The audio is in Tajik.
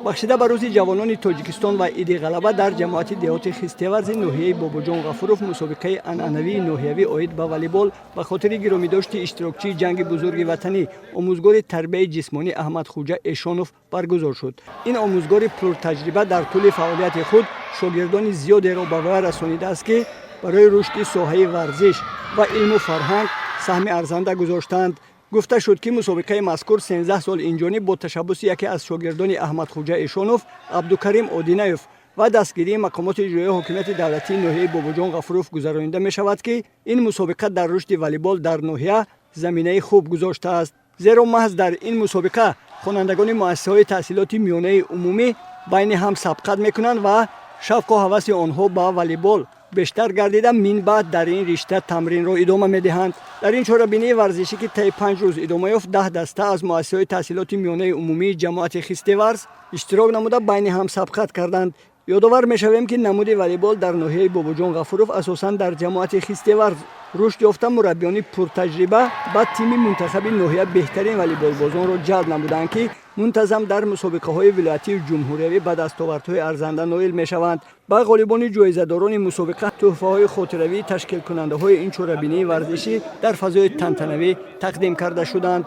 бахшида ба рӯзи ҷавонони Тоҷикистон ва Иди Ғалаба дар ҷамоати деҳоти Хистеварзи ноҳияи Бобоҷон Ғафуров мусобиқаи анъанавии ноҳиявӣ оид ба волейбол ба хотири гиромидошти иштирокчии ҷанги бузурги ватанӣ омӯзгори тарбияи ҷисмонӣ Аҳмадхоҷа Эшонов баргузор шуд. Ин омӯзгори пуртаҷриба дар тӯли фаъолияти худ шогирдони зиёдеро ба вай расонидааст, ки барои рушди соҳаи варзиш ва илму фарҳанг саҳми арзанда гузоштанд. гуфта шуд, ки мусобиқаи мазкур 13 сол инҷониб бо ташаббуси яке аз шогирдони Аҳмадхоҷа Эшонов, Абдукарим Одинаев ва дастгирии мақомоти иҷроии ҳокимияти давлатии ноҳияи Бобоҷон Ғафуров гузаронида мешавад, ки ин мусобиқа дар рушди волейбол дар ноҳия заминаи хуб гузоштааст. зеро маҳз дар ин мусобиқа хонандагони муассисаҳои таҳсилоти миёнаи умумӣ байни ҳам сабқат мекунанд ва шавқу ҳаваси онҳо ба волейбол бештар гардида минбаъд дар ин ришта тамринро идома медиҳанд. дар ин чорабинии варзишӣ, ки таи 5 рӯз идома ёфт, 10 даста аз муассисаҳои таҳсилоти миёнаи умумии ҷамоати Хистеварз иштирок намуда байни ҳам сабқат карданд. ёдовар мешавем, ки намуди волейбол дар ноҳияи Бобоҷон Ғафуров асосан дар ҷамоати Хистеварз рушд ёфта мураббиёни пуртаҷриба ба тими мунтахаби ноҳия беҳтарин волейболбозонро ҷалб намуданд, ки мунтазам дар мусобиқаҳои вилоятию ҷумҳуриявӣ ба дастовардҳои арзанда ноил мешаванд. ба ғолибони ҷоизадорони мусобиқа тӯҳфаҳои хотиравии ташкилкунандаҳои ин чорабинии варзишӣ дар фазои тантанавӣ тақдим карда шуданд.